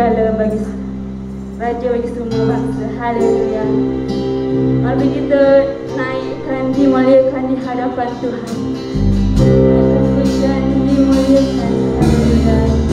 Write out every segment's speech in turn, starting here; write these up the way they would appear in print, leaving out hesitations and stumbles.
segala bagi Raja bagi semua bangsa. Haleluya. Mari kita naikkan, dimuliakan di hadapan Tuhan. Naikkan, dimuliakan. Haleluya.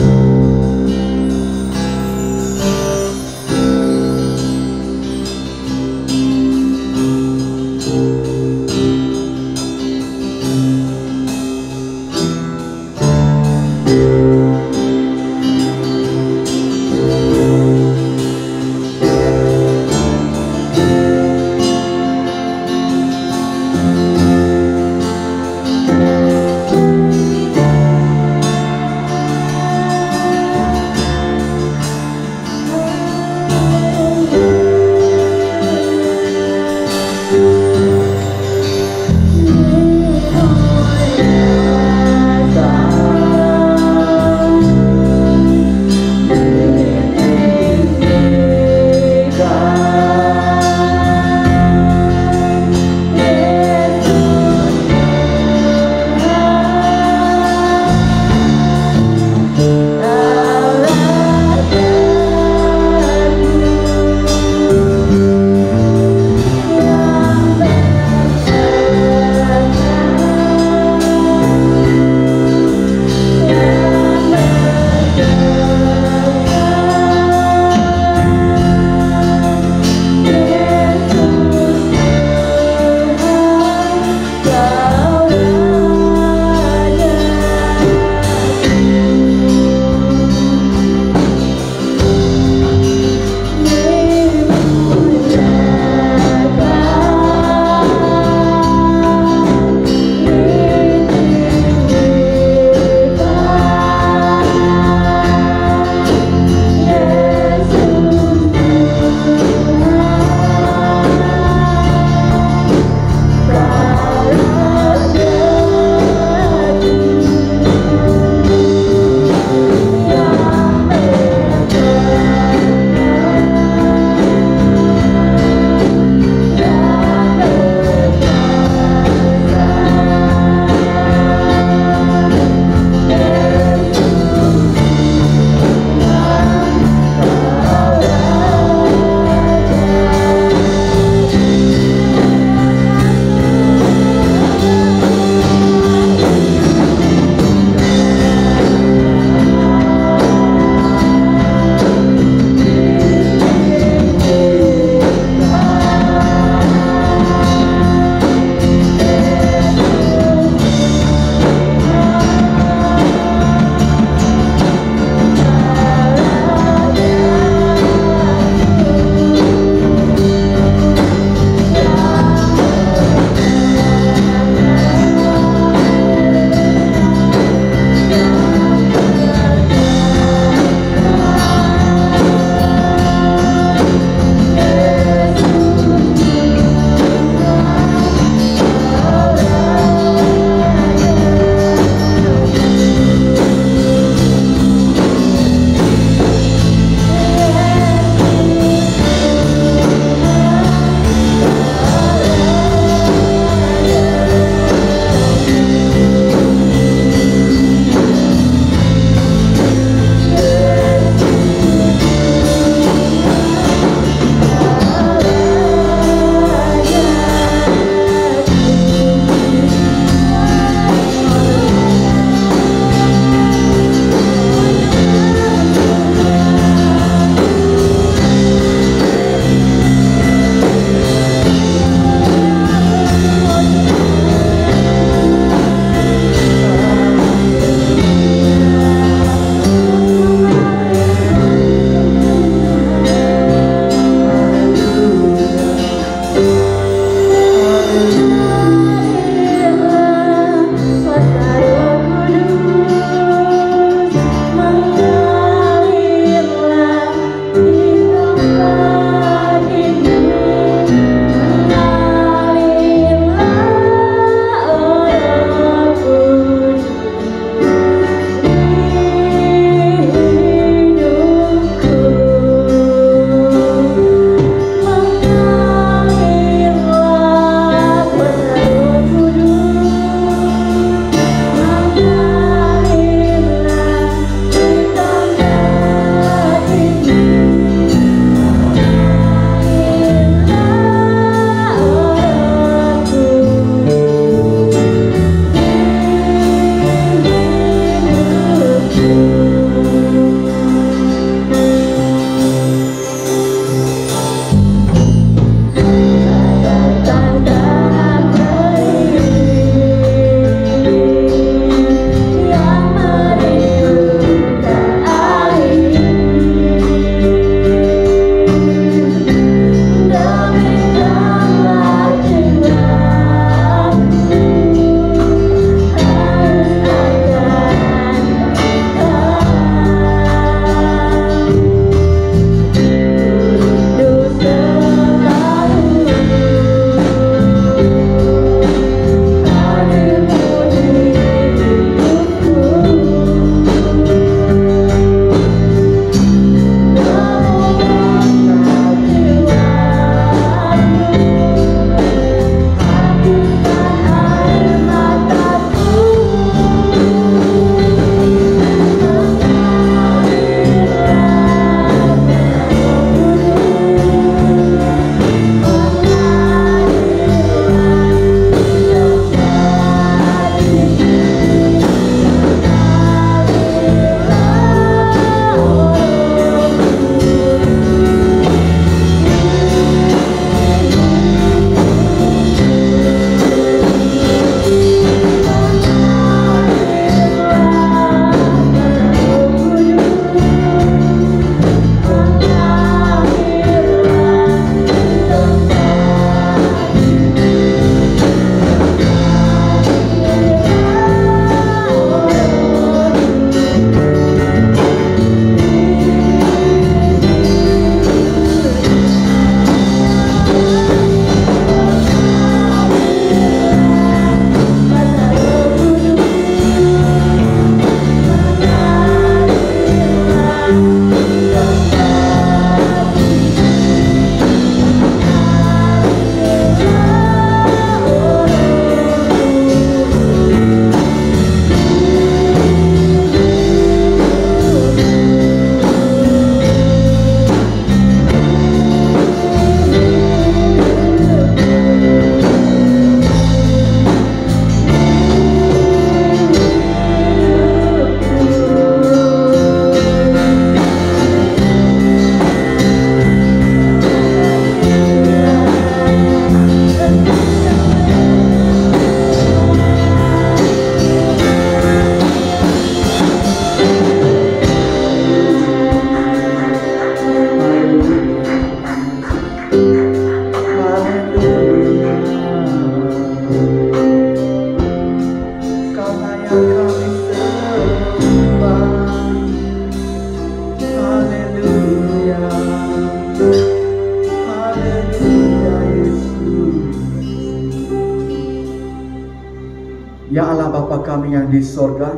Ya Allah Bapa kami yang di sorga,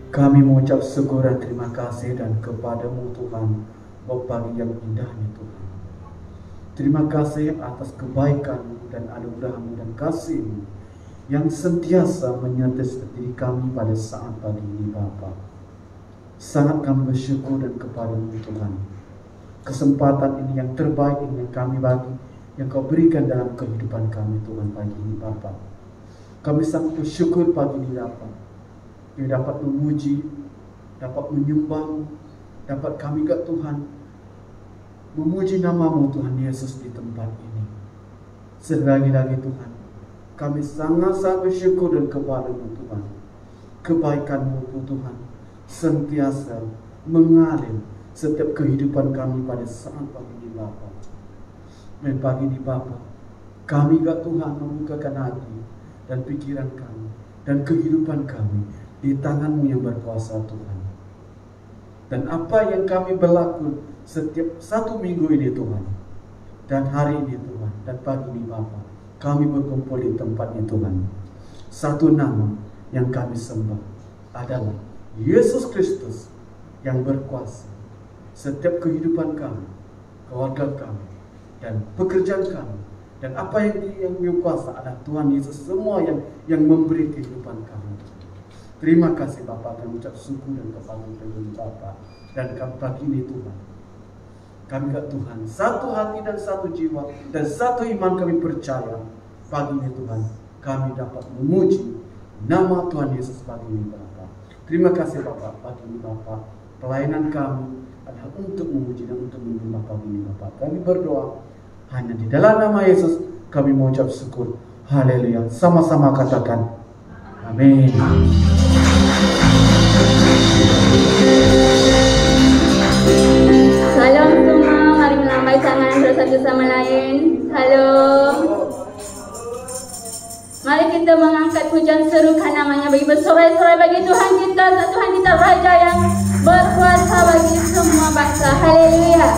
kami mengucap syukur dan terima kasih dan kepadamu Tuhan, pagi yang indahnya Tuhan. Terima kasih atas kebaikan dan anugerah-Mu dan kasih-Mu yang sentiasa menyertai diri kami pada saat pagi ini Bapa. Sangat kami bersyukur dan kepadamu Tuhan. Kesempatan ini yang terbaik ini yang kami bagi, yang Kau berikan dalam kehidupan kami Tuhan pagi ini Bapa. Kami sangat bersyukur pagi ini Bapa. Kami dapat memuji, dapat menyembah, dapat kami ke Tuhan memuji nama-Mu Tuhan Yesus di tempat ini. Sekali lagi Tuhan, kami sangat-sangat bersyukur dan kepada-Mu Tuhan. Kebaikan-Mu Tuhan sentiasa mengalir setiap kehidupan kami pada saat pagi ini Bapa. Dan pagi ini Bapa, kami ke Tuhan membukakan hati dan pikiran kami dan kehidupan kami di tangan-Mu yang berkuasa Tuhan. Dan apa yang kami berlaku setiap satu minggu ini Tuhan, dan hari ini Tuhan, dan pagi ini Bapa, kami berkumpul di tempat ini Tuhan. Satu nama yang kami sembah adalah Yesus Kristus yang berkuasa setiap kehidupan kami, keluarga kami, dan pekerjaan kami. Dan apa yang berkuasa adalah Tuhan Yesus semua yang memberi kehidupan kami. Terima kasih Bapa, kami ucap syukur dan kepada Bapa. Dan kami pagi ini Tuhan, kami ke Tuhan satu hati dan satu jiwa dan satu iman kami percaya pagi ini Tuhan kami dapat memuji nama Tuhan Yesus pagi ini Bapa. Terima kasih Bapa, pagi ini Bapa, pelayanan kami adalah untuk memuji dan untuk menyembah pagi ini Bapa. Kami berdoa hanya di dalam nama Yesus kami mengucap syukur. Haleluya. Sama-sama katakan amin. Salam semua, mari melambai tangan satu sama lain. Halo. Mari kita mengangkat pujian serukan namanya bagi bersorai-sorai bagi Tuhan kita, Tuhan kita Raja yang berkuasa bagi semua bangsa. Haleluya.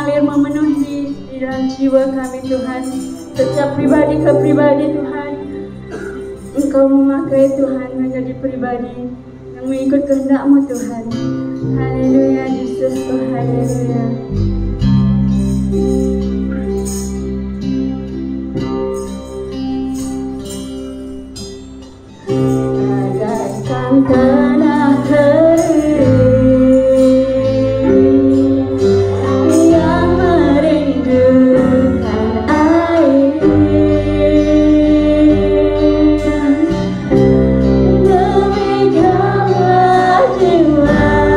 mengalir memenuhi di dalam jiwa kami Tuhan. Setiap pribadi ke pribadi Tuhan, Engkau memakai Tuhan menjadi pribadi yang mengikut kehendak-Mu Tuhan. Haleluya Yesus, oh haleluya. Bagaikan tanah kering yang merindukan air, demikianlah jiwaku.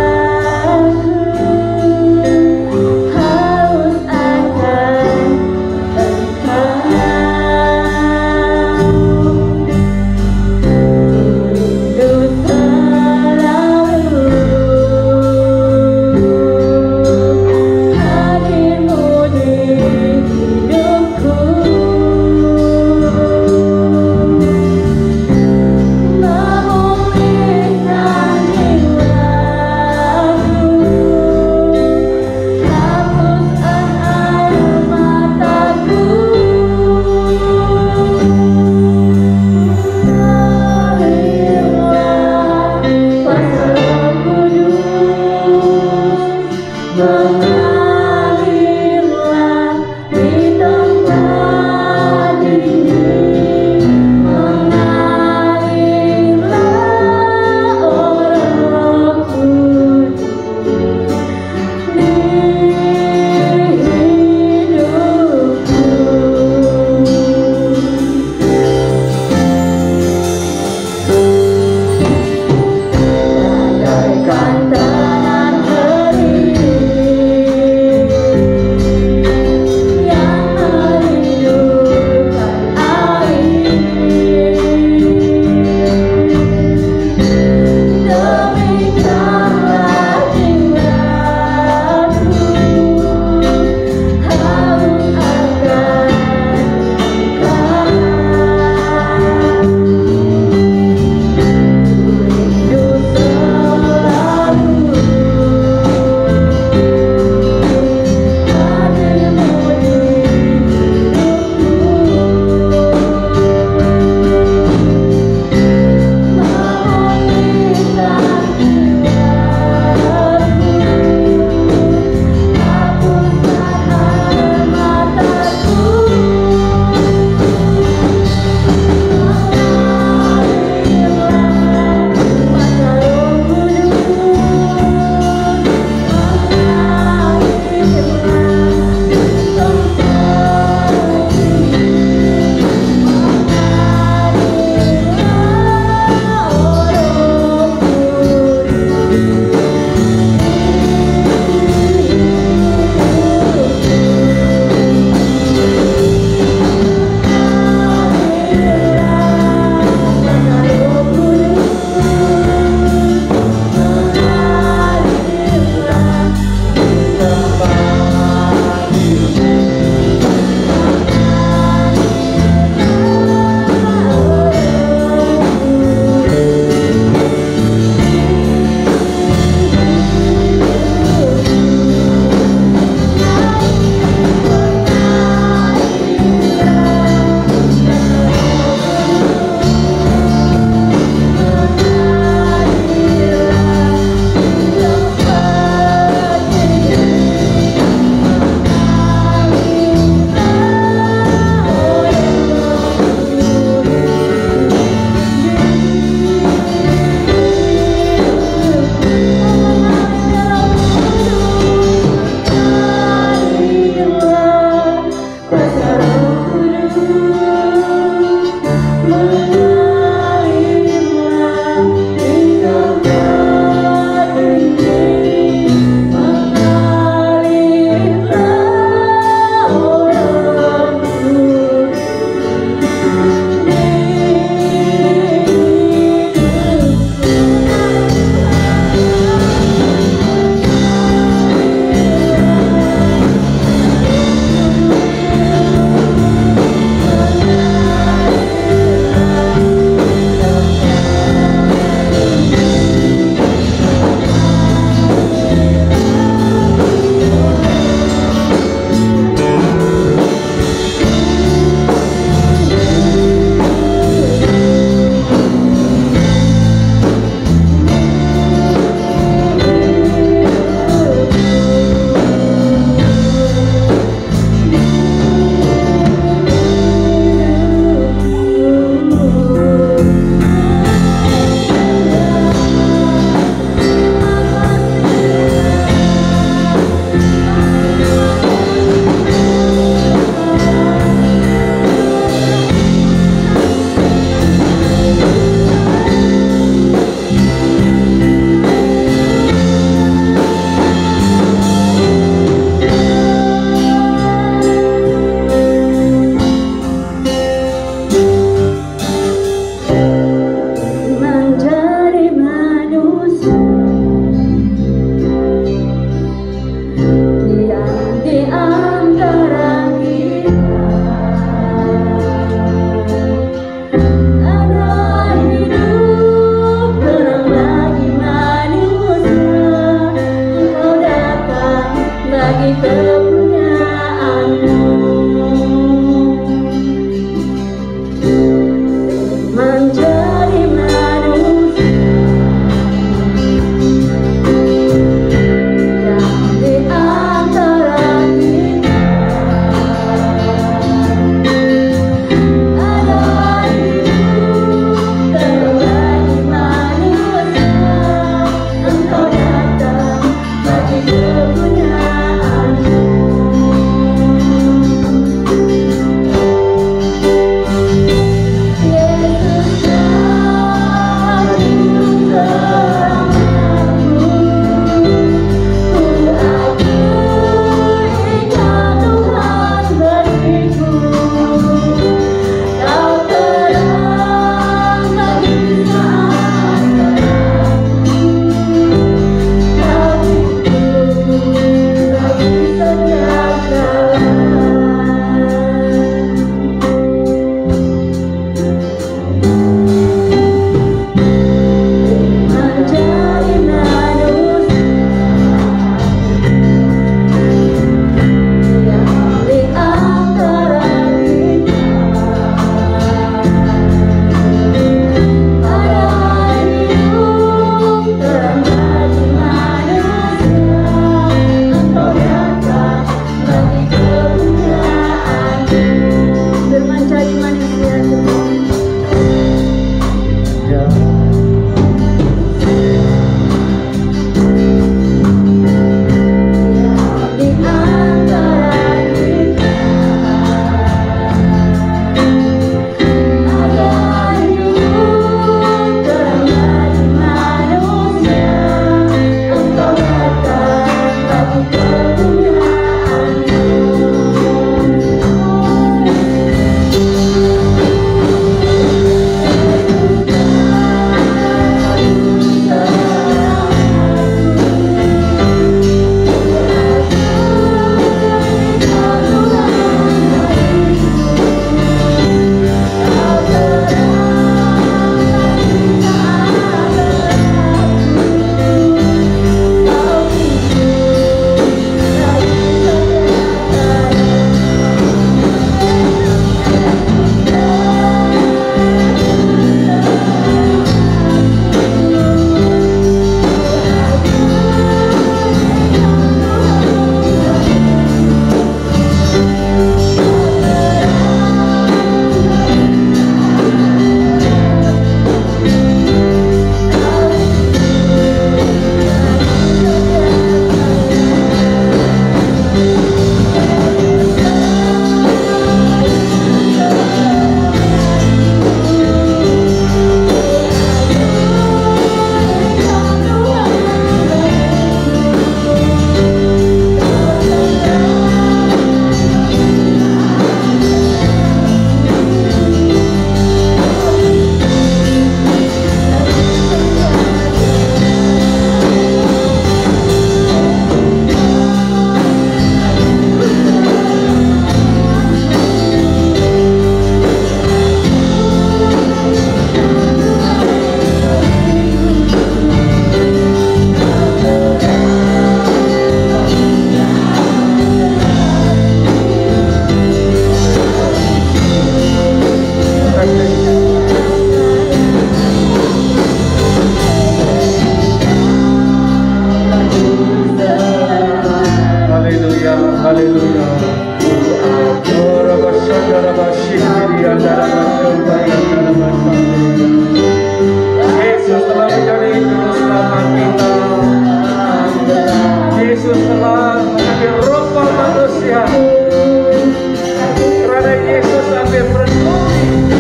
sampai berduri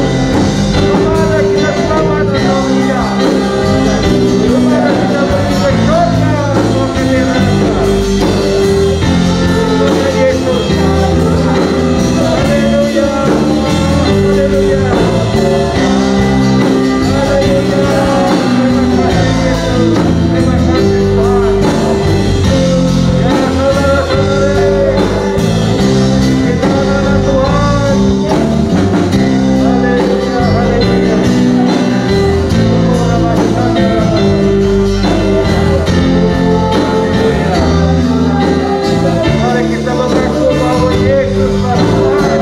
kepada kita selamat dunia, kepada kita pergi ke surga Tuhan dirasa Tuhan Yesus. Haleluya, haleluya, haleluya. Terima kasih Tuhan. Ya saudara-saudari, kita anak Tuhan. Haleluya, haleluya. Mari kita mengaku bahwa Yesuslah Tuhan.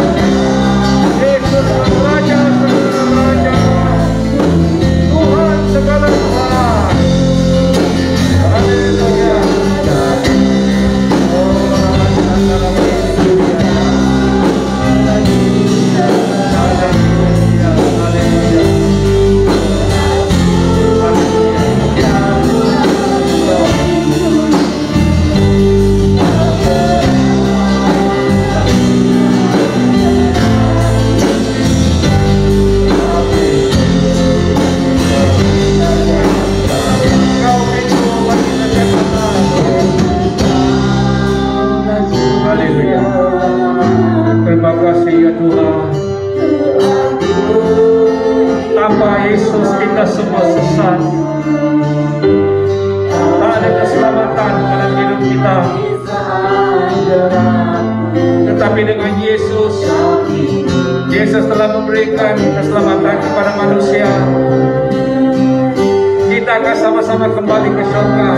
Yesuslah Raja segala raja, Tuhan segala Tuhan. Haleluya. Haleluya. Terima kasih ya Tuhan. Tanpa Yesus kita semua sesat. Tak ada keselamatan dalam hidup kita. Tetapi dengan Yesus, Yesus telah memberikan keselamatan kepada manusia. Kita akan sama-sama kembali ke surga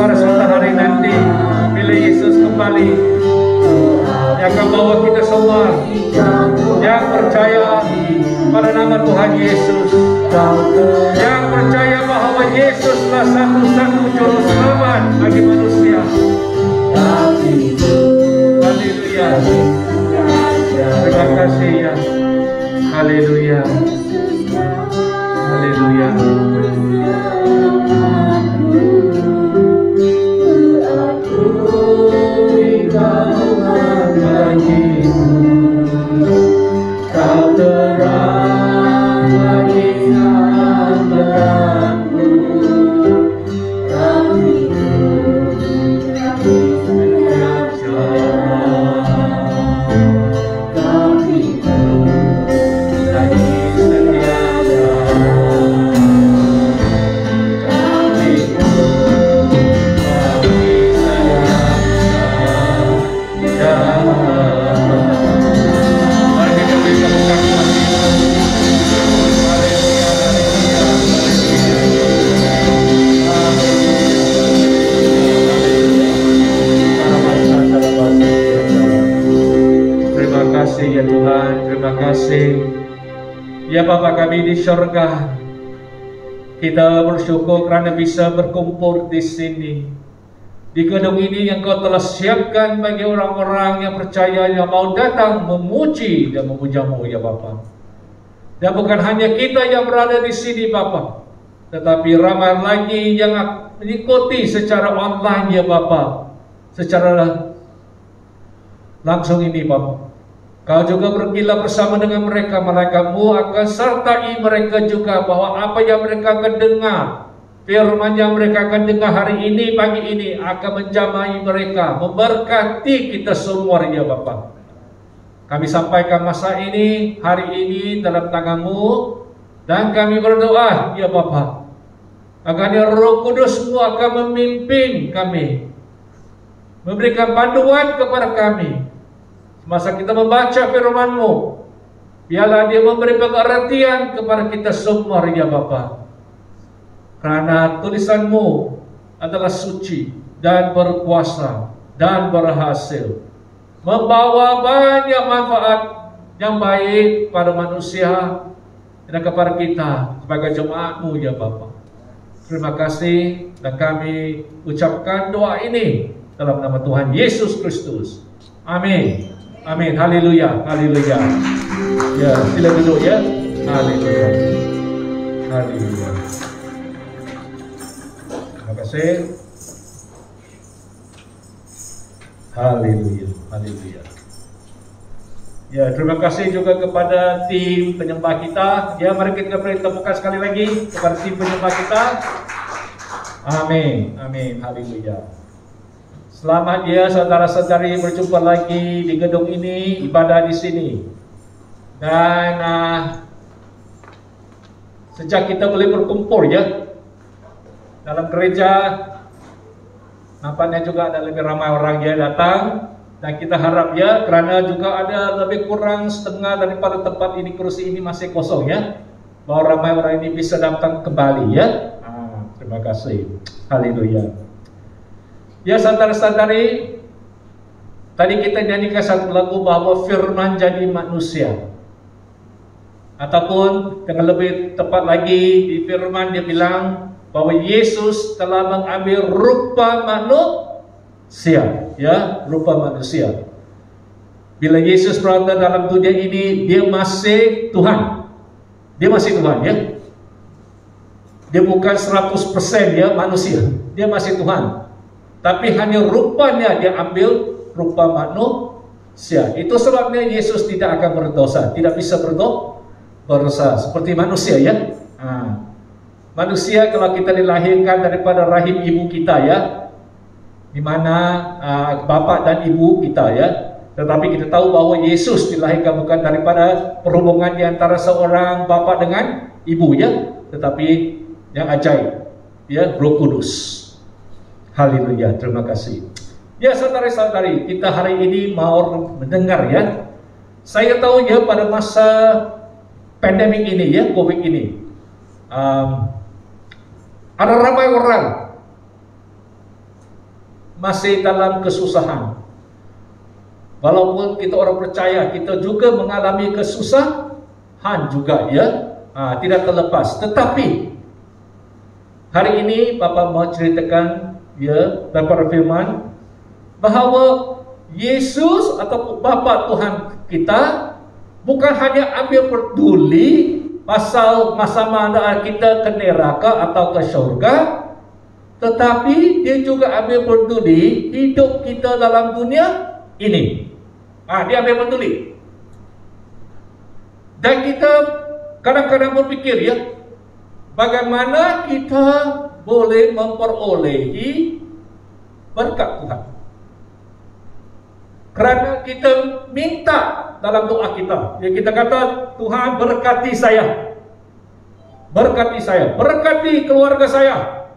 pada suatu hari nanti. Bila Yesus kembali, yang akan bawa kita semua yang percaya pada nama Tuhan Yesus, yang percaya bahwa Yesuslah satu-satu juru selamat bagi manusia. Haleluya. Terima kasih ya. Haleluya. Haleluya. Kau terang bagi hamba-Mu, kami ya Tuhan, terima kasih ya Bapa kami di surga. Kita bersyukur karena bisa berkumpul di sini, di gedung ini yang Kau telah siapkan bagi orang-orang yang percaya, yang mau datang memuji dan memuja-Mu ya Bapa. Dan bukan hanya kita yang berada di sini Bapa, tetapi ramai lagi yang mengikuti secara online ya Bapa, secara langsung ini Bapa. Kau juga pergilah bersama dengan mereka, malaikat-Mu akan sertai mereka juga, bahwa apa yang mereka akan dengar, firman yang mereka akan dengar hari ini, pagi ini, akan menjamai mereka, memberkati kita semua ya Bapa. Kami sampaikan masa ini, hari ini dalam tangan-Mu, dan kami berdoa ya Bapa, agar Roh Kudus-Mu akan memimpin kami, memberikan panduan kepada kami. Masa kita membaca firman-Mu, biarlah dia memberi pengertian kepada kita semua ya Bapa. Karena tulisan-Mu adalah suci dan berkuasa dan berhasil, membawa banyak manfaat yang baik pada manusia dan kepada kita sebagai jemaat-Mu ya Bapa. Terima kasih, dan kami ucapkan doa ini dalam nama Tuhan Yesus Kristus. Amin. Amin. Haleluya. Haleluya. Ya, sila duduk ya. Haleluya. Haleluya. Terima kasih. Haleluya. Haleluya. Ya, terima kasih juga kepada tim penyembah kita. Ya, mari kita beri tepukan sekali lagi kepada tim penyembah kita. Amin, amin, haleluya. Selamat ya saudara-saudari, berjumpa lagi di gedung ini, ibadah di sini. Dan sejak kita boleh berkumpul ya dalam gereja, nampaknya juga ada lebih ramai orang yang datang. Dan kita harap ya, kerana juga ada lebih kurang setengah daripada tempat ini, kursi ini masih kosong ya, bahwa ramai orang ini bisa datang kembali ya. Terima kasih, haleluya. Ya saudara-saudari, tadi kita nyanyikan satu lagu bahwa firman jadi manusia, ataupun dengan lebih tepat lagi di firman dia bilang bahwa Yesus telah mengambil rupa manusia, ya, rupa manusia. Bila Yesus berada dalam dunia ini, dia masih Tuhan. Dia masih Tuhan ya. Dia bukan 100% ya manusia. Dia masih Tuhan. Tapi hanya rupanya dia ambil rupa manusia. Itu sebabnya Yesus tidak akan berdosa, tidak bisa berdosa seperti manusia ya. Manusia kalau kita dilahirkan daripada rahim ibu kita ya, di mana bapak dan ibu kita ya. Tetapi kita tahu bahwa Yesus dilahirkan bukan daripada perhubungan di antara seorang bapak dengan ibu ya, tetapi yang ajaib ya, Roh Kudus. Haleluya, terima kasih. Ya saudara-saudari, kita hari ini mau mendengar ya. Saya tahu ya pada masa pandemik ini ya, COVID ini, ada ramai orang masih dalam kesusahan. Walaupun kita orang percaya, kita juga mengalami kesusahan juga ya, tidak terlepas. Tetapi hari ini Bapak mau ceritakan ya daripada firman bahawa Yesus atau Bapa Tuhan kita bukan hanya ambil peduli pasal masa mana kita ke neraka atau ke syurga, tetapi dia juga ambil peduli hidup kita dalam dunia ini. Dia ambil peduli. Dan kita kadang-kadang berfikir ya, bagaimana kita boleh memperolehi berkat Tuhan. Kerana kita minta dalam doa kita, ya kita kata, Tuhan berkati saya, berkati saya, berkati keluarga saya,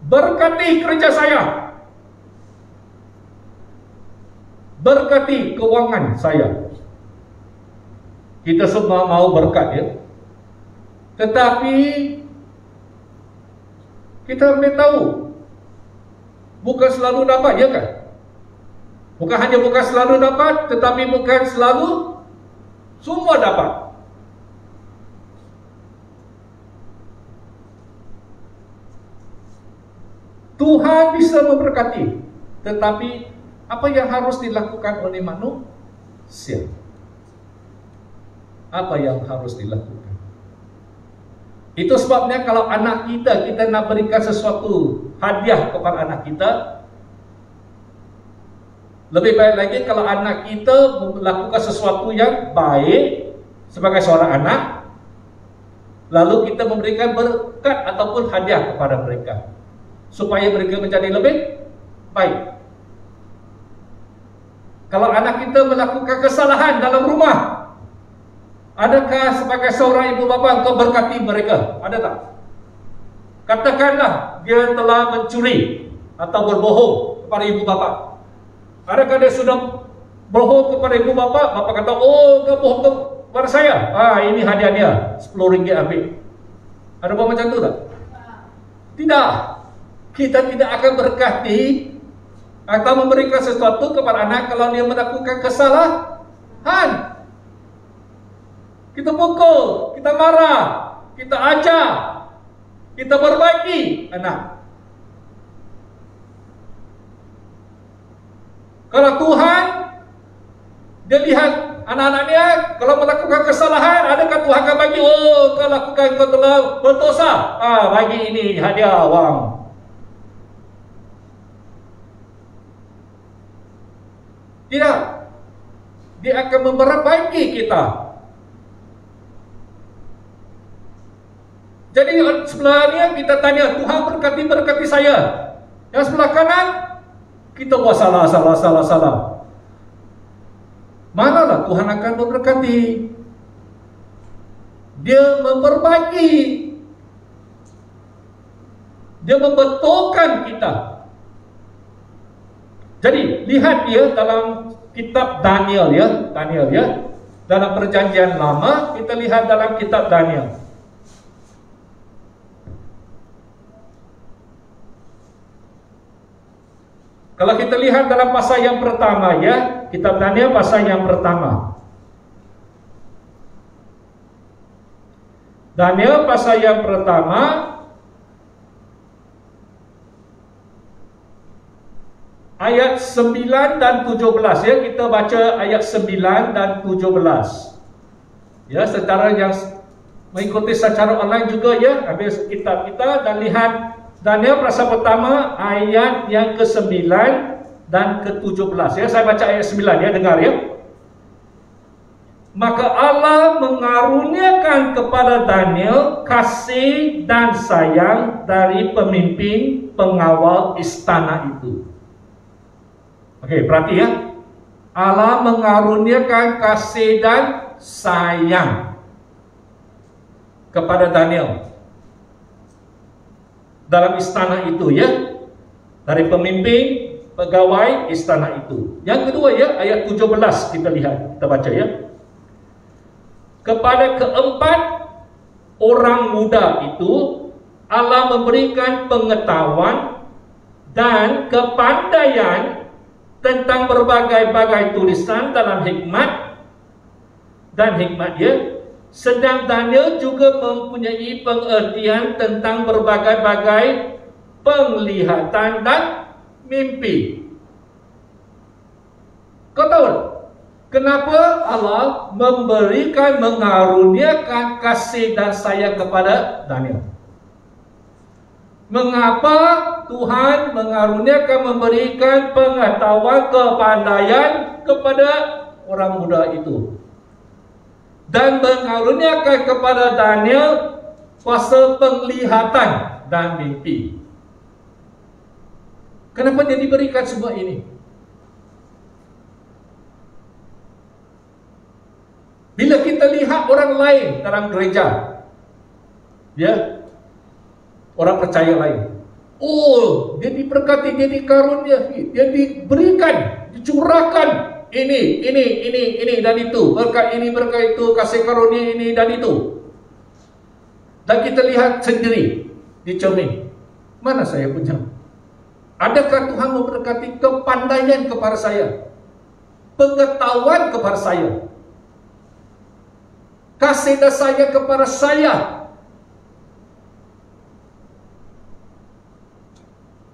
berkati kerja saya, berkati keuangan saya. Kita semua mau berkat ya. Tetapi kita tahu bukan selalu dapat ya kan? Bukan selalu dapat, tetapi bukan selalu semua dapat. Tuhan bisa memberkati, tetapi apa yang harus dilakukan oleh manusia? Apa yang harus dilakukan? Itu sebabnya kalau anak kita nak berikan sesuatu hadiah kepada anak kita, lebih baik lagi kalau anak kita melakukan sesuatu yang baik sebagai seorang anak, lalu kita memberikan berkat ataupun hadiah kepada mereka, supaya mereka menjadi lebih baik. Kalau anak kita melakukan kesalahan dalam rumah, adakah sebagai seorang ibu bapa engkau berkati mereka? Ada tak? Katakanlah dia telah mencuri atau berbohong kepada ibu bapa. Adakah dia sudah bohong kepada ibu bapa? Bapa kata, oh kau bohong kepada saya. Ini hadiah dia, RM10 ambil. Ada apa macam tu tak? Tidak. Kita tidak akan berkati atau memberikan sesuatu kepada anak kalau dia melakukan kesalahan. Kita pukul, kita marah, kita ajar, kita berbagi anak. Kalau Tuhan, dia lihat anak-anaknya kalau melakukan kesalahan, adakah Tuhan akan bagi, oh kau lakukan, kau telah berdosa, bagi ini hadiah wang. Tidak. Dia akan memperbaiki kita. Jadi sebelahnya kita tanya, Tuhan berkati saya. Yang sebelah kanan, kita buat salah. Manalah Tuhan akan memberkati? Dia memperbaiki. Dia membetulkan kita. Jadi lihat dia dalam kitab Daniel ya, dalam perjanjian lama kita lihat dalam kitab Daniel. Kalau kita lihat dalam pasal yang pertama ya, kitab Daniel pasal yang pertama. Daniel pasal yang pertama ayat 9 dan 17 ya, kita baca ayat 9 dan 17. Ya, secara yang mengikuti secara online juga ya, ambil kitab kita dan lihat Daniel pasal pertama ayat yang ke-9 dan ke-17 ya. Saya baca ayat 9 ya, dengar ya. Maka Allah mengaruniakan kepada Daniel kasih dan sayang dari pemimpin pengawal istana itu. Oke, perhati ya. Allah mengaruniakan kasih dan sayang kepada Daniel dalam istana itu ya, dari pemimpin pegawai istana itu. Yang kedua ya, ayat 17 kita lihat, kita baca ya. Kepada keempat orang muda itu Allah memberikan pengetahuan dan kepandaian tentang berbagai-bagai tulisan dalam hikmat ya. Sedang Daniel juga mempunyai pengertian tentang berbagai-bagai penglihatan dan mimpi. Kau tahu kenapa Allah mengaruniakan kasih dan sayang kepada Daniel? Mengapa Tuhan mengaruniakan, memberikan pengetahuan, kepandaian kepada orang muda itu? Dan mengaruniakan kepada Daniel kuasa penglihatan dan mimpi. Kenapa dia diberikan semua ini? Bila kita lihat orang lain dalam gereja, ya, orang percaya lain, oh, dia diberkati, dia dikaruniai, dia diberikan, dicurahkan ini dan itu, berkat ini, berkat itu, kasih karunia ini dan itu. Dan kita lihat sendiri di cermin, mana saya punya? Adakah Tuhan memberkati kepandaian kepada saya, pengetahuan kepada saya, kasih dan sayang kepada saya?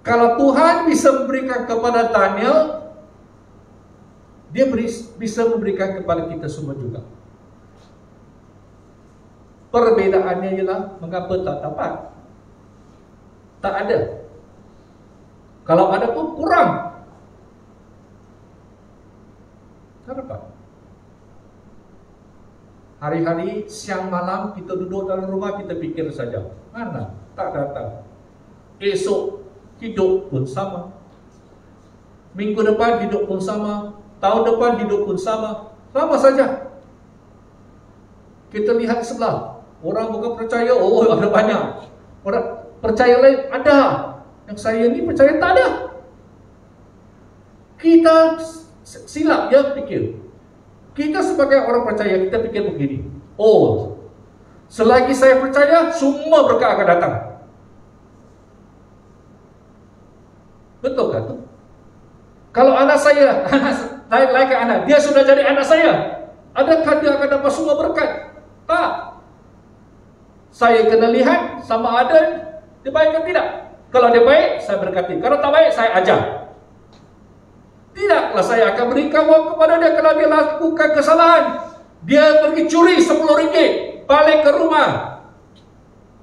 Kalau Tuhan bisa memberikan kepada Daniel, dia bisa memberikan kepada kita semua juga. Perbedaannya ialah mengapa tak dapat? Tak ada. Kalau ada pun kurang. Kenapa? Hari-hari siang malam kita duduk dalam rumah, kita fikir saja, mana? Tak datang. Esok hidup pun sama, minggu depan hidup pun sama, tahun depan hidup pun sama saja. Kita lihat sebelah, orang bukan percaya, oh ada banyak. Orang percaya lain ada, yang saya ni percaya tak ada. Kita silap ya fikir. Kita sebagai orang percaya, kita fikir begini, oh, selagi saya percaya, semua berkat akan datang. Betul kan tu? Kalau anak saya, like anak, dia sudah jadi anak saya, adakah dia akan dapat semua berkat? Tak. Saya kena lihat sama ada dia baik atau tidak. Kalau dia baik, saya berkati. Kalau tak baik, saya ajar. Tidaklah saya akan berikan wang kepada dia kalau dia lakukan kesalahan. Dia pergi curi RM10, balik ke rumah.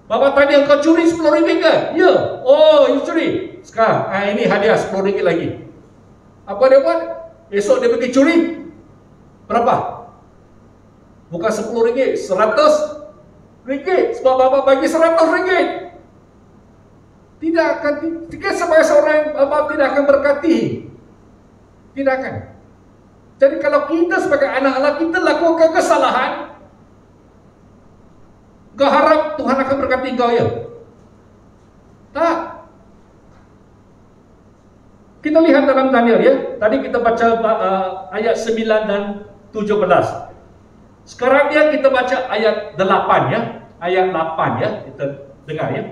Bapa tanya, kau curi RM10 ke? Ya. Oh, you curi. Sekarang, ini hadiah RM10 lagi. Apa dia buat? Esok dia pergi curi, Berapa? Bukan 10 ringgit, 100 ringgit. Sebab Bapak bagi 100 ringgit. Tidak akan, sebagai seorang Bapak tidak akan berkati. Tidak akan. Jadi kalau kita sebagai anak Allah, kita lakukan kesalahan, kau harap Tuhan akan berkati kau ya? Tak. Kita lihat dalam Daniel ya. Tadi kita baca ayat 9 dan 17. Sekarang dia kita baca ayat 8 ya. Ayat 8 ya. Kita dengar ya.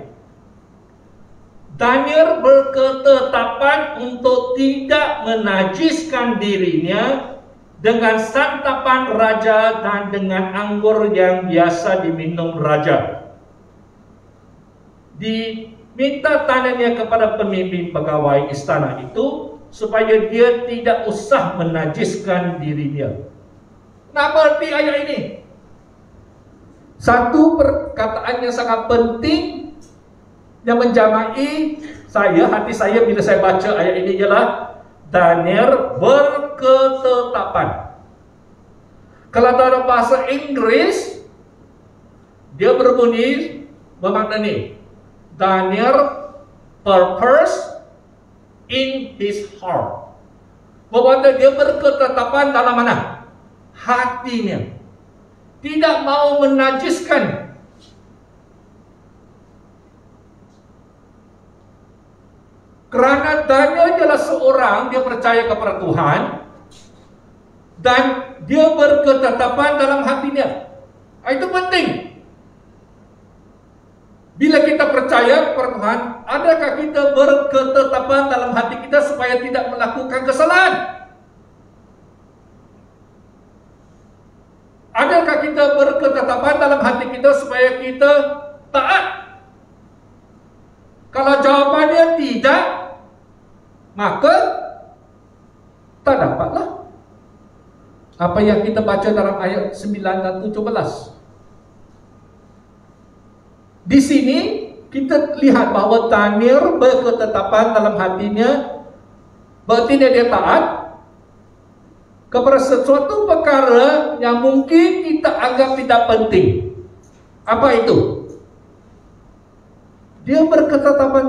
Daniel berketetapan untuk tidak menajiskan dirinya dengan santapan raja dan dengan anggur yang biasa diminum raja. Diminta tandanya kepada pemimpin pegawai istana itu supaya dia tidak usah menajiskan dirinya. Apa arti ayat ini? Satu perkataan yang sangat penting yang menjamai hati saya bila saya baca ayat ini ialah Daniel berketetapan. Kalau dalam bahasa Inggris dia berbunyi bermakna Daniel purpose in his heart. Bermakna dia berketetapan dalam mana? Hatinya. Tidak mau menajiskan. Kerana Daniel adalah seorang, dia percaya kepada Tuhan dan dia berketetapan dalam hatinya. Itu penting. Bila kita percaya kepada Tuhan, adakah kita berketetapan dalam hati kita supaya tidak melakukan kesalahan? Adakah kita berketetapan dalam hati kita supaya kita taat? Kalau jawapannya tidak, maka tak dapatlah apa yang kita baca dalam ayat 9 dan 17. Di sini kita lihat bahawa Daniel berketetapan dalam hatinya, berarti dia taat kepada sesuatu perkara yang mungkin kita anggap tidak penting. Apa itu? Dia berketetapan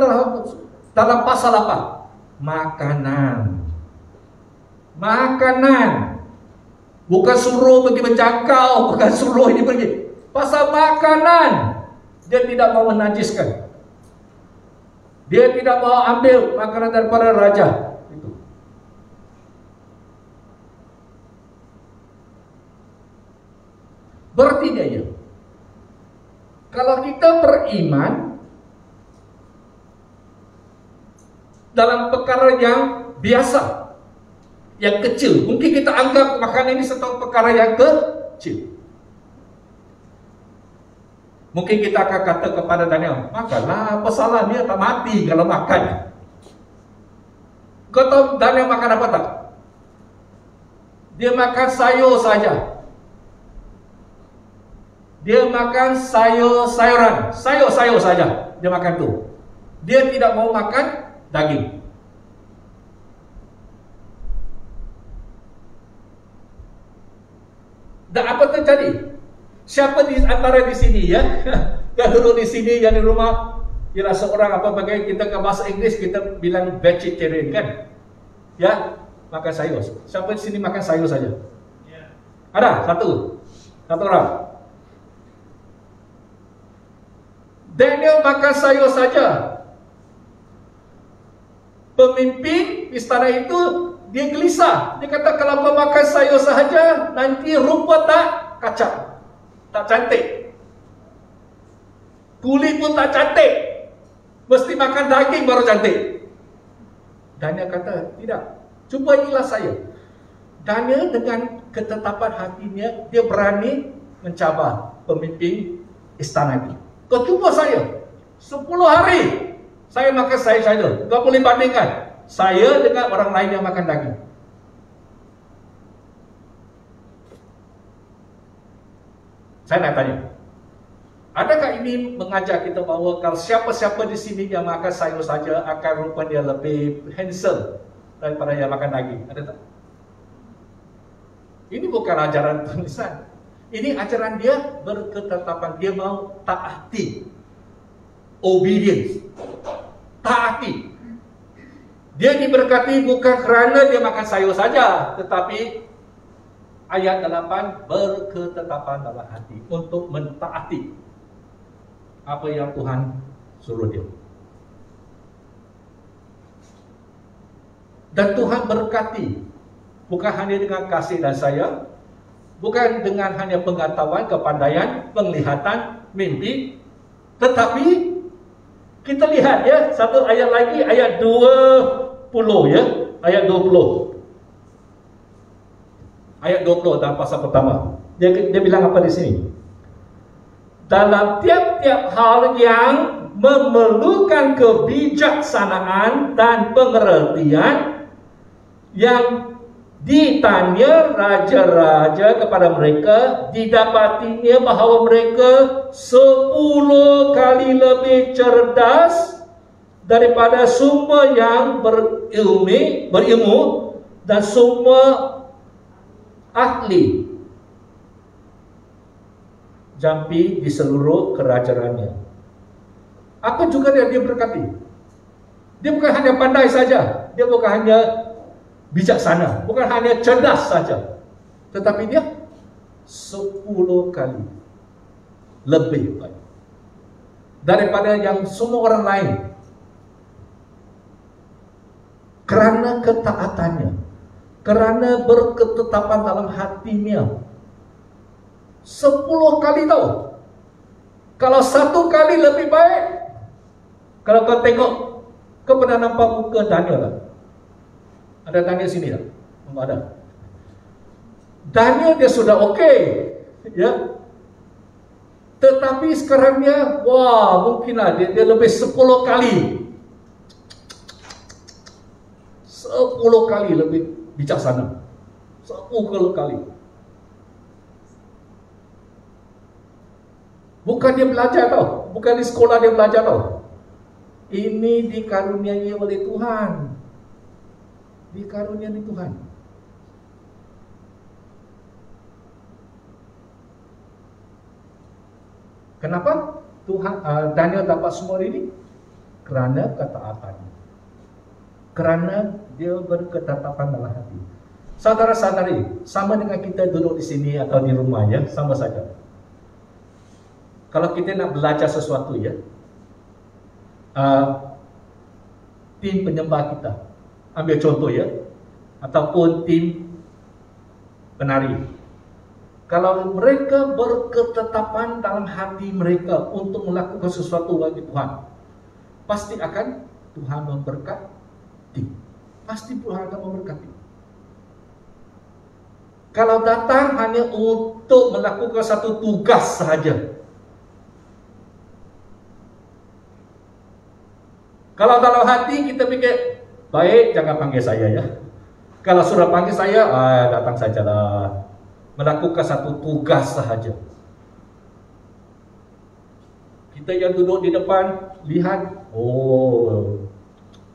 dalam pasal apa? Makanan. Makanan. Bukan suruh pergi menjangkau, bukan suruh ini pergi. Pasal makanan. Dia tidak mau menajiskan. Dia tidak mau ambil makanan daripada raja. Itu. Berarti dia. Kalau kita beriman dalam perkara yang biasa, yang kecil, mungkin kita anggap makanan ini satu perkara yang kecil. Mungkin kita akan kata kepada Daniel, makanlah, apa salah dia tak mati kalau makan. Kau tahu Daniel makan apa tak? Dia makan sayur saja. Dia makan sayur-sayuran, sayur-sayur saja dia makan tu. Dia tidak mau makan daging. Dan apa terjadi? Siapa di antara di sini ya? Yang duduk di sini, yang di rumah, ialah seorang apa bagai kita ke bahasa Inggris kita bilang vegetarian kan? Ya, makan sayur. Siapa di sini makan sayur saja? Ya. Ada satu orang. Daniel makan sayur saja. Pemimpin istana itu dia gelisah. Dia kata kalau kau makan sayur sahaja, nanti rupa tak kacak, tak cantik. Kulit pun tak cantik. Mesti makan daging baru cantik. Daniel kata, tidak. Cuba inilah saya. Daniel dengan ketetapan hatinya, dia berani mencabar pemimpin istana itu. Kau cuba saya. 10 hari saya makan sayur saja. Kau boleh bandingkan saya dengan orang lain yang makan daging. Saya nak tanya, adakah ini mengajar kita bahawa kalau siapa-siapa di sini yang makan sayur saja akan rupa dia lebih handsome daripada yang makan daging? Ada tak? Ini bukan ajaran tulisan. Ini ajaran dia berketetapan. Dia mau taati. Obedience. Taati. Dia diberkati bukan kerana dia makan sayur saja, tetapi ayat 8 berketetapan dalam hati untuk mentaati apa yang Tuhan suruh dia. Dan Tuhan berkati bukan hanya dengan kasih dan sayang, bukan dengan hanya pengetahuan, kepandaian, penglihatan, mimpi, tetapi kita lihat ya, satu ayat lagi, ayat 20 ya, ayat 20. Ayat 20 dalam pasal pertama. Dia bilang apa di sini? Dalam tiap-tiap hal yang memerlukan kebijaksanaan dan pengertian, yang ditanya raja-raja kepada mereka, didapatinya bahawa mereka 10 kali lebih cerdas daripada semua yang berilmu dan semua ahli jampi di seluruh kerajaannya. Apa juga dia berkati? Dia bukan hanya pandai saja, dia bukan hanya bijaksana, bukan hanya cerdas saja, tetapi dia 10 kali lebih baik daripada yang semua orang lain, kerana ketaatannya, kerana berketetapan dalam hatinya. 10 kali tahu. Kalau 1 kali lebih baik, kalau kau tengok, kau pernah nampak muka Daniel tak? Ada Daniel sini tak? Ada. Daniel dia sudah okey, ya. Tetapi sekarang dia, wah, mungkinlah dia lebih 10 kali. 10 kali lebih bijaksana. 10 kali. Bukan dia belajar tau, bukan di sekolah dia belajar tau. Ini dikaruniai oleh Tuhan. Dikaruniai Tuhan. Kenapa Tuhan Daniel dapat semua ini? Kerana ketaatannya. Kerana dia berketetapan dalam hati. Saudara-saudari, sama dengan kita duduk di sini atau di rumah ya, sama saja. Kalau kita nak belajar sesuatu ya, tim penyembah kita, ambil contoh ya, ataupun tim penari. Kalau mereka berketetapan dalam hati mereka untuk melakukan sesuatu bagi Tuhan, pasti akan Tuhan memberkati. Pasti Tuhan akan memberkati. Kalau datang hanya untuk melakukan satu tugas sahaja, kalau dalam hati kita fikir, baik jangan panggil saya ya. Kalau sudah panggil saya, datang sajalah. Melakukan satu tugas sahaja. Kita yang duduk di depan, lihat, oh,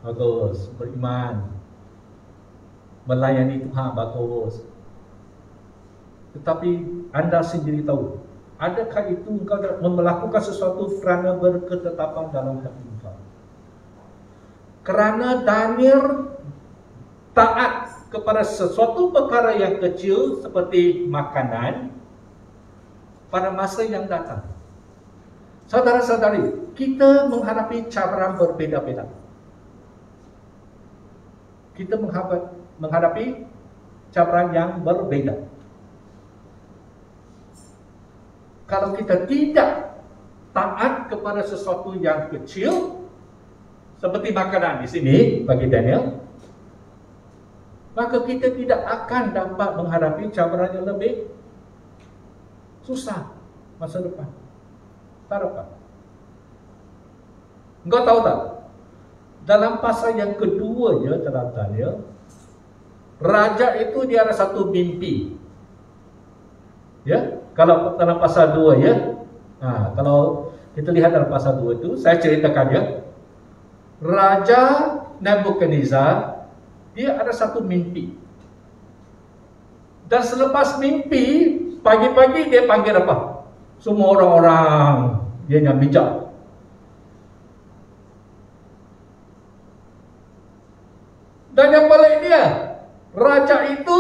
bagus, beriman. Melayani Tuhan, bagus. Tetapi anda sendiri tahu, adakah itu engkau melakukan sesuatu kerana berketetapan dalam hati engkau? Kerana Daniel taat kepada sesuatu perkara yang kecil seperti makanan pada masa yang datang. Saudara-saudari, kita menghadapi cabaran berbeza-beza. Kita menghadapi cabaran yang berbeza. Kalau kita tidak taat kepada sesuatu yang kecil seperti makanan di sini bagi Daniel, maka kita tidak akan dapat menghadapi cabaran yang lebih susah masa depan. Tak dapat. Engkau tahu tak? Dalam pasal yang kedua ya dalam Daniel, raja itu dia ada satu mimpi. Ya, kalau dalam pasal 2 ya. Kalau kita lihat dalam pasal 2 itu, saya ceritakan ya. Raja Nebukadnezar dia ada satu mimpi. Dan selepas mimpi, pagi-pagi dia panggil apa? Semua orang-orang dia yang bijak. Dan yang balik dia, raja itu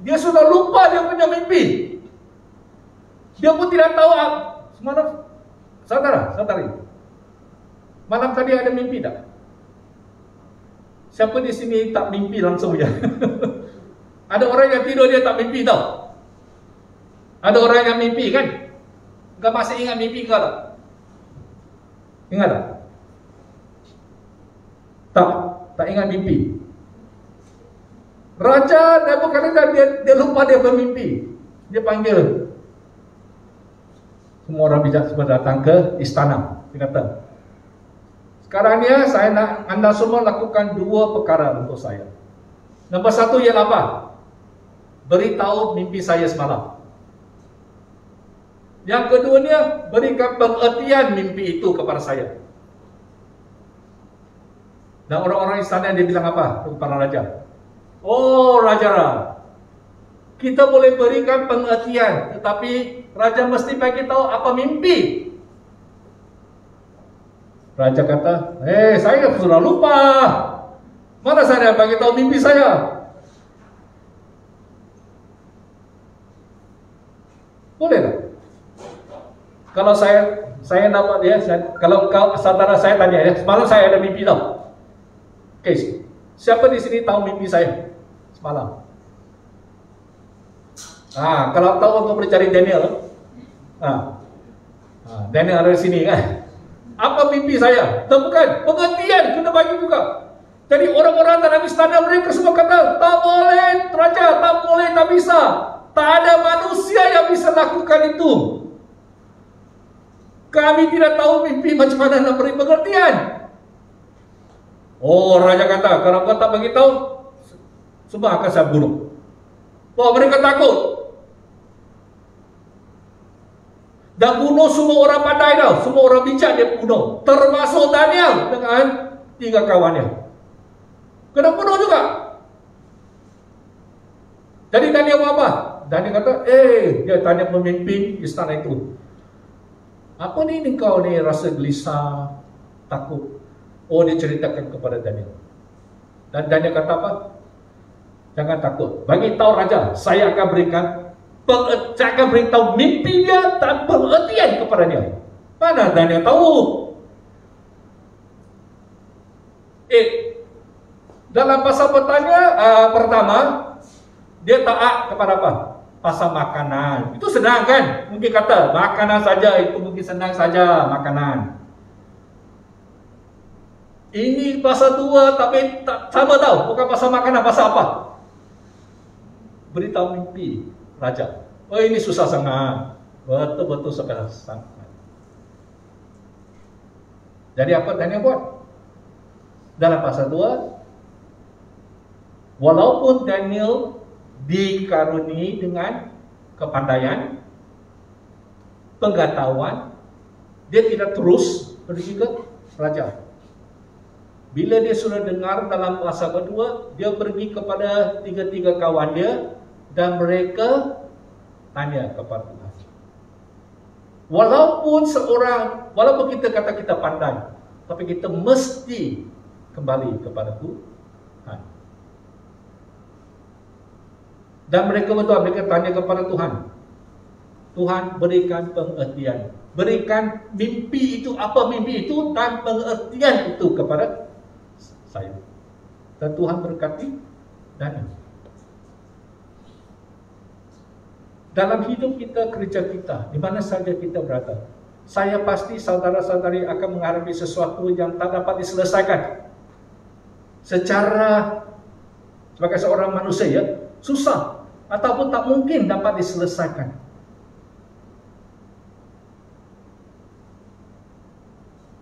dia sudah lupa dia punya mimpi. Dia pun tidak tahu semalam, saudara-saudari, malam tadi ada mimpi tak? Siapa di sini tak mimpi langsung ya? Ada orang yang tidur dia tak mimpi tau. Ada orang yang mimpi kan? Kau masih ingat mimpi kau tak? Ingat tak? Tak ingat mimpi. Raja Nebukadnezar dia lupa dia bermimpi. Dia panggil semua orang bijak semua datang ke istana. Dia kata, sekarang ni saya nak anda semua lakukan dua perkara untuk saya. Nombor satu ialah apa? Beritahu mimpi saya semalam. Yang keduanya, berikan pengertian mimpi itu kepada saya. Dan orang-orang istana dia bilang apa kepada raja? Oh raja, kita boleh berikan pengertian, tetapi raja mesti bagi tahu apa mimpi. Raja kata, saya sudah lupa. Mana saya bagi tahu mimpi saya? Boleh tak? Kalau saya dapat ya, kalau saudara saya tanya ya, semalam saya ada mimpi tau. Oke, siapa di sini tahu mimpi saya semalam? Kalau tahu aku boleh cari Daniel. Daniel ada di sini kan? Apa mimpi saya? Bukan, pengertian kena bagi juga. Jadi orang-orang dalam istana mereka semua kata, tak boleh raja, tak boleh, tak bisa. Tak ada manusia yang bisa lakukan itu. Kami tidak tahu mimpi macam mana nak beri pengertian. Oh, raja kata, kalau kau tak bagi tahu, semua akan saya bunuh. Oh, mereka takut. Dan bunuh semua orang pandai tau. Semua orang bijak dia bunuh. Termasuk Daniel dengan 3 kawannya. Kena bunuh juga. Jadi Daniel buat apa? Daniel kata, dia tanya pemimpin istana itu. Apa ni kau ni rasa gelisah, takut? Oh, dia ceritakan kepada Daniel. Dan Daniel kata apa? Jangan takut. Bagi tahu raja, saya akan beritahu mimpi dia dan pengertian kepada dia. Mana Daniel tahu? Dalam pasal pertama, dia taat kepada apa? Pasal makanan. Itu senang kan? Mungkin kata, makanan saja, itu mungkin senang saja, makanan. Ini pasal 2, tapi tak sama tahu. Bukan pasal makanan, pasal apa? Beritahu mimpi raja. Oh, ini susah sangat. Betul-betul susah sangat. Jadi apa Daniel buat? Dalam pasal 2, walaupun Daniel dikaruniai dengan kepandaian, pengetahuan, dia tidak terus pergi ke raja. Bila dia sudah dengar dalam pasal kedua, dia pergi kepada 3 kawan dia dan mereka tanya kepada Tuhan. Walaupun kita kata kita pandai, tapi kita mesti kembali kepada Tuhan. Dan mereka tanya kepada Tuhan. Tuhan berikan pengertian. Berikan mimpi itu, apa mimpi itu, dan pengertian itu kepada saya. Dan Tuhan berkati Daniel. Dalam hidup kita, kerja kita, di mana saja kita berada, saya pasti saudara-saudari akan menghadapi sesuatu yang tak dapat diselesaikan. Secara sebagai seorang manusia ya, susah ataupun tak mungkin dapat diselesaikan.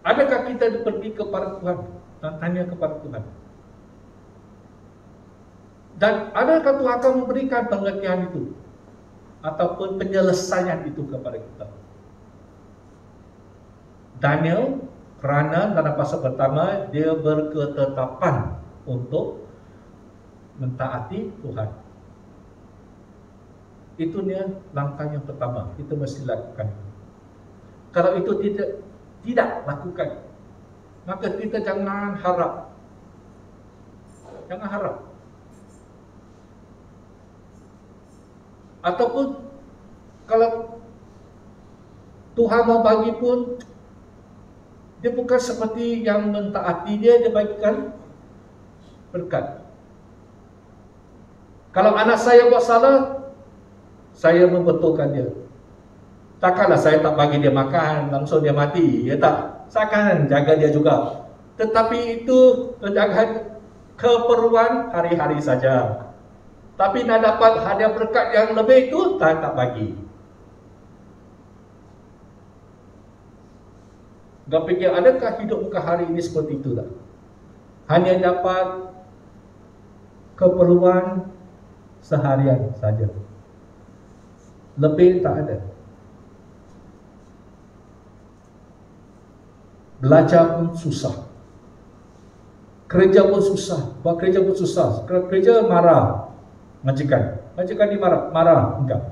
Adakah kita pergi kepada Tuhan dan tanya kepada Tuhan? Dan adakah Tuhan akan memberikan pengertian itu ataupun penyelesaian itu kepada kita? Daniel, kerana dalam pasal pertama dia berketetapan untuk mentaati Tuhan. Itu dia langkah yang pertama kita mesti lakukan. Kalau itu tidak lakukan, maka kita jangan harap. Jangan harap. Ataupun kalau Tuhan mau bagi pun, dia bukan seperti yang mentaati dia bagikan berkat. Kalau anak saya buat salah, saya membetulkan dia. Takkanlah saya tak bagi dia makan, langsung dia mati. Ya tak, saya akan jaga dia juga. Tetapi itu menjaga keperluan hari-hari saja. Tapi nak dapat hadiah berkat yang lebih itu, tak bagi. Gak fikir, adakah hidup muka hari ini seperti itu tak? Hanya dapat keperluan seharian saja. Lebih tak ada. Belajar pun susah. Kerja pun susah. Buat kerja pun susah. Kerja marah majikan. Majikan marah enggak.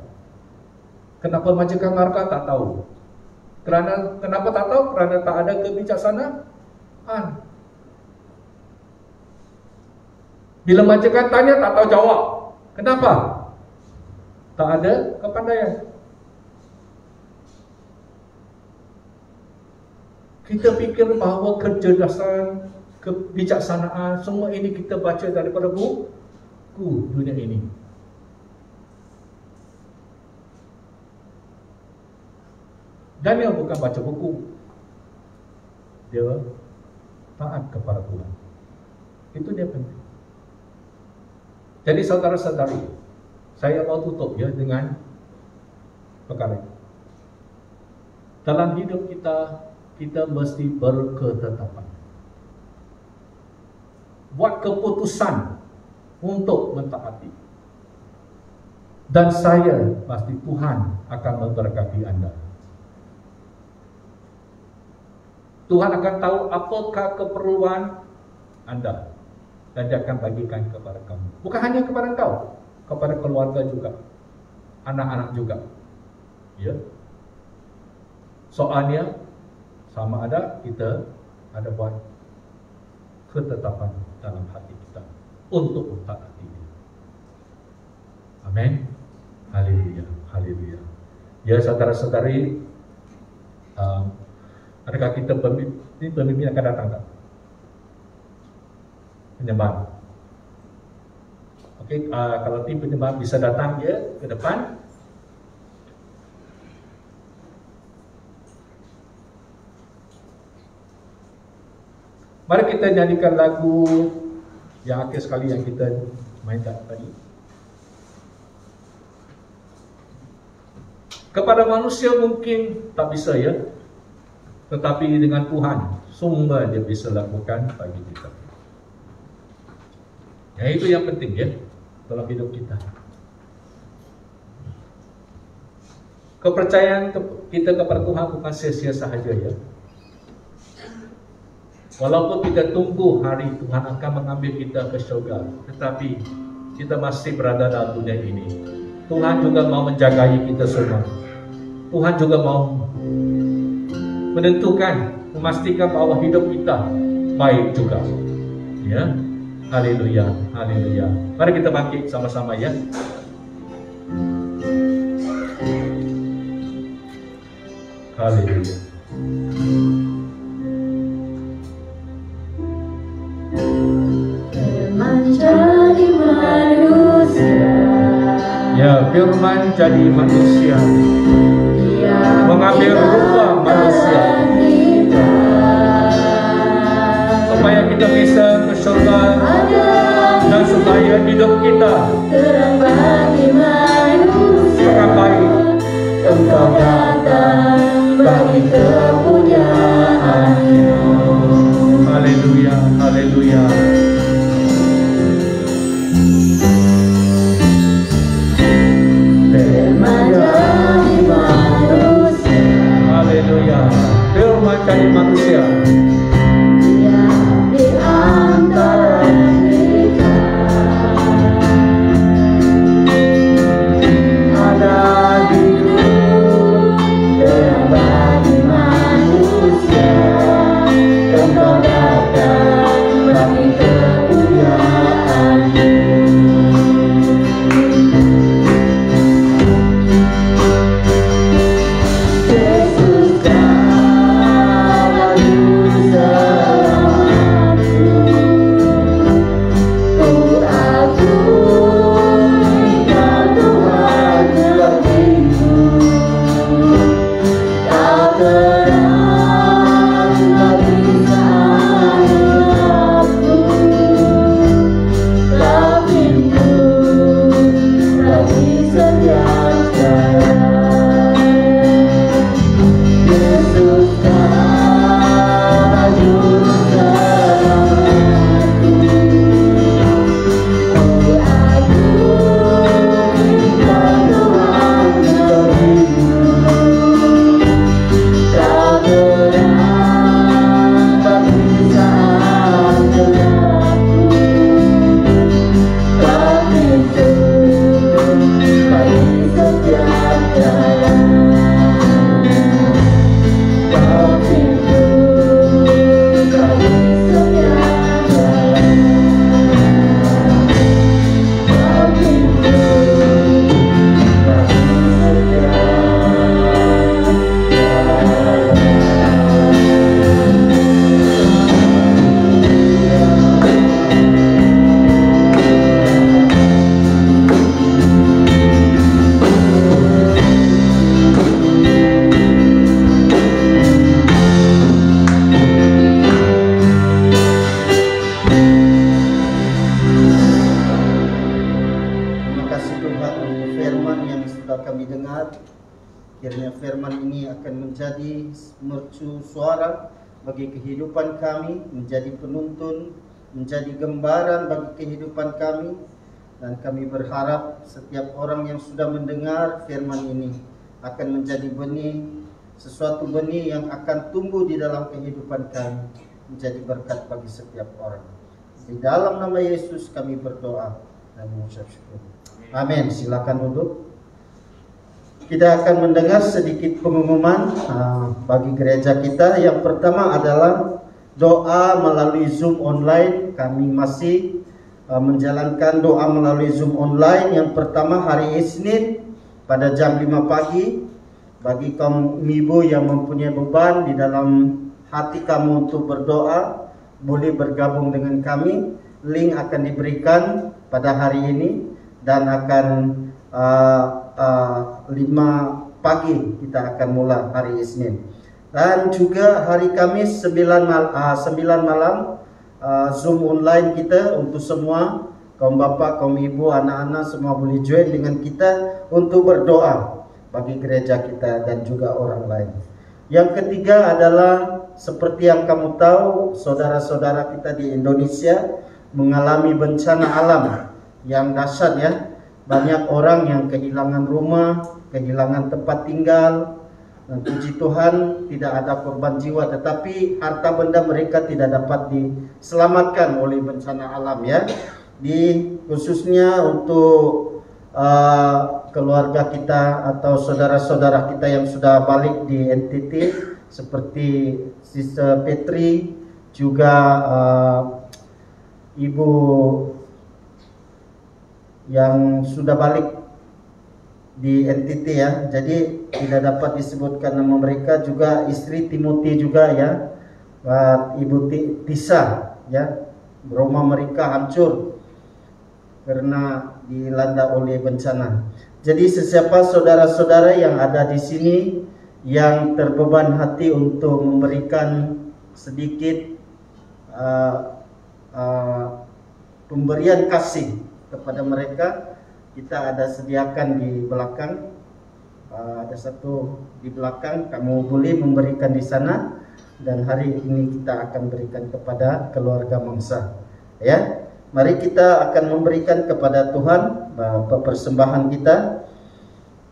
Kenapa majikan marah tak tahu. Kenapa tak tahu? Kerana tak ada kebijaksanaan. Bila majikan tanya tak tahu jawab. Kenapa? Tak ada kepandaian. Kita fikir bahawa kecerdasan, kebijaksanaan, semua ini kita baca daripada buku dunia ini. Daniel bukan baca buku. Dia taat kepada Tuhan. Itu dia penting. Jadi saudara-saudari, saya mau tutup ya dengan perkara ini. Dalam hidup kita mesti berketetapan. Buat keputusan untuk mentaati. Dan saya pasti Tuhan akan memberkati anda. Tuhan akan tahu apakah keperluan anda dan dia akan bagikan kepada kamu. Bukan hanya kepada kau, kepada keluarga juga, anak-anak juga. Ya. Soalnya sama ada kita ada buat ketetapan dalam hati kita untuk mentaati dia. Amin. Haleluya. Haleluya. Ya saudara-saudari, adakah kita pemimpin akan datang tak? Penyembahan. Okey, kalau tim penyembahan bisa datang ya ke depan. Mari kita nyanyikan lagu yang akhir sekali yang kita mainkan tadi. Kepada manusia mungkin tak bisa ya, tetapi dengan Tuhan semua dia bisa lakukan bagi kita. Ya, itu yang penting ya dalam hidup kita. Kepercayaan kita kepada Tuhan bukan sia-sia sahaja ya. Walaupun kita tunggu hari Tuhan akan mengambil kita ke syurga, tetapi kita masih berada dalam dunia ini. Tuhan juga mau menjagai kita semua. Tuhan juga mau menentukan, memastikan bahwa hidup kita baik juga. Ya, haleluya, haleluya. Mari kita bangkit sama-sama ya. Haleluya. Menjadi manusia. Ya, firman jadi manusia. Mengambil rupa manusia. Supaya kita bisa ke surga dan supaya hidup kita Terang bagi manusia. akan baik. Engkau datang bagi kepunyaan-Nya. Haleluya, haleluya. Menjadi manusia. Haleluya. Firman jadi manusia. Dia di antara kita. kami dengar, kiranya firman ini akan menjadi mercu suara bagi kehidupan kami, menjadi penuntun, menjadi gambaran bagi kehidupan kami. Dan kami berharap setiap orang yang sudah mendengar firman ini akan menjadi benih, sesuatu benih yang akan tumbuh di dalam kehidupan kami, menjadi berkat bagi setiap orang. Di dalam nama Yesus kami berdoa dan mengucap syukur. Amin. Silakan duduk. Kita akan mendengar sedikit pengumuman bagi gereja kita. Yang pertama adalah doa melalui Zoom online. Kami masih menjalankan doa melalui Zoom online. Yang pertama hari Isnin pada jam 5 pagi. Bagi kaum ibu yang mempunyai beban di dalam hati kamu untuk berdoa, boleh bergabung dengan kami. Link akan diberikan pada hari ini dan akan 5 pagi kita akan mulai hari Isnin. Dan juga hari Kamis 9 malam Zoom online kita untuk semua kaum bapak, kaum ibu, anak-anak semua boleh join dengan kita untuk berdoa bagi gereja kita dan juga orang lain. Yang ketiga adalah seperti yang kamu tahu, saudara-saudara kita di Indonesia mengalami bencana alam yang dahsyat ya. Banyak orang yang kehilangan rumah, kehilangan tempat tinggal. Dan puji Tuhan tidak ada korban jiwa, tetapi harta benda mereka tidak dapat diselamatkan oleh bencana alam ya. Khususnya untuk keluarga kita atau saudara-saudara kita yang sudah balik di NTT seperti Sister Petri, juga Ibu yang sudah balik di NTT ya, jadi tidak dapat disebutkan nama mereka. Juga istri Timothy juga ya, Ibu Tisa ya, rumah mereka hancur karena dilanda oleh bencana. Jadi sesiapa saudara-saudara yang ada di sini yang terbeban hati untuk memberikan sedikit pemberian kasih kepada mereka, kita ada sediakan di belakang. Ada satu di belakang, kamu boleh memberikan di sana. Dan hari ini kita akan berikan kepada keluarga mangsa. Ya, mari kita akan memberikan kepada Tuhan persembahan kita.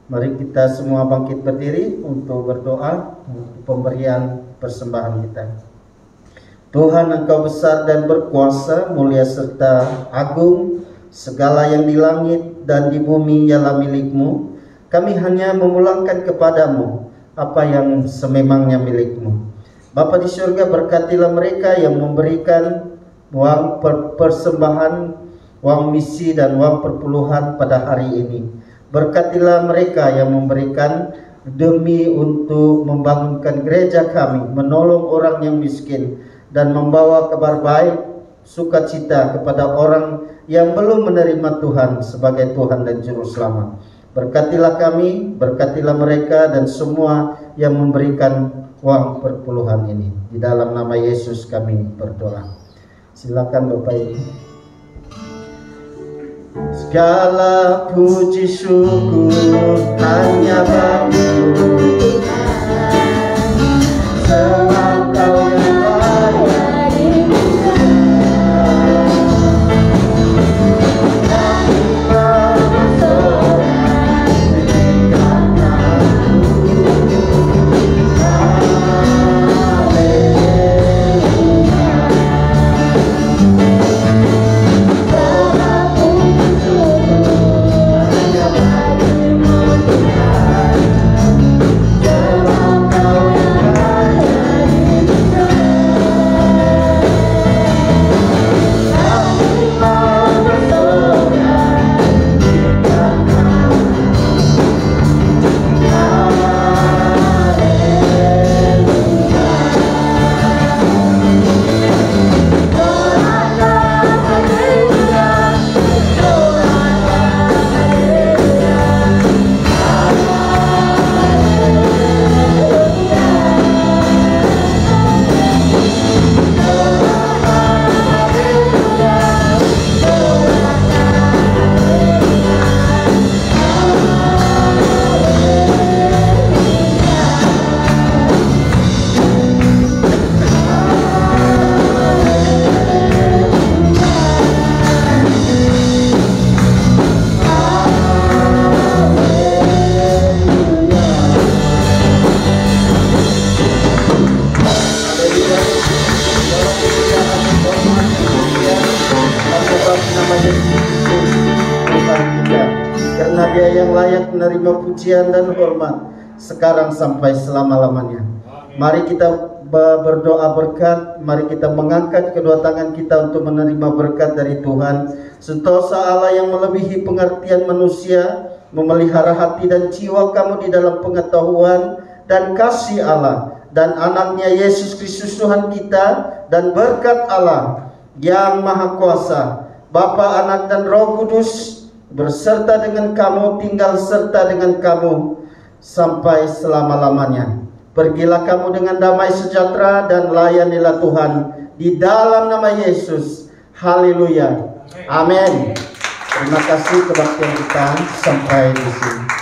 Mari kita semua bangkit berdiri untuk berdoa untuk pemberian persembahan kita. Tuhan, Engkau besar dan berkuasa, mulia serta agung. Segala yang di langit dan di bumi ialah milik-Mu. Kami hanya memulangkan kepadamu apa yang sememangnya milik-Mu. Bapa di surga, berkatilah mereka yang memberikan uang persembahan, uang misi dan uang perpuluhan pada hari ini. Berkatilah mereka yang memberikan demi untuk membangunkan gereja kami, menolong orang yang miskin, dan membawa kabar baik, sukacita kepada orang yang belum menerima Tuhan sebagai Tuhan dan Juru Selamat. Berkatilah kami, berkatilah mereka dan semua yang memberikan uang perpuluhan ini. Di dalam nama Yesus kami berdoa. Silakan Bapak Ibu. Segala puji syukur hanya bagi Tuhan. Sebab Kau yang baik. Terima menerima pujian dan hormat sekarang sampai selama-lamanya. Mari kita berdoa berkat, mari kita mengangkat kedua tangan kita untuk menerima berkat dari Tuhan. Sentosa Allah yang melebihi pengertian manusia, memelihara hati dan jiwa kamu di dalam pengetahuan dan kasih Allah dan anaknya Yesus Kristus Tuhan kita, dan berkat Allah yang Maha Kuasa, Bapa, Anak dan Roh Kudus berserta dengan kamu, tinggal serta dengan kamu sampai selama-lamanya. Pergilah kamu dengan damai sejahtera dan layanilah Tuhan di dalam nama Yesus. Haleluya. Amin. Terima kasih kebaktian kita sampai di sini.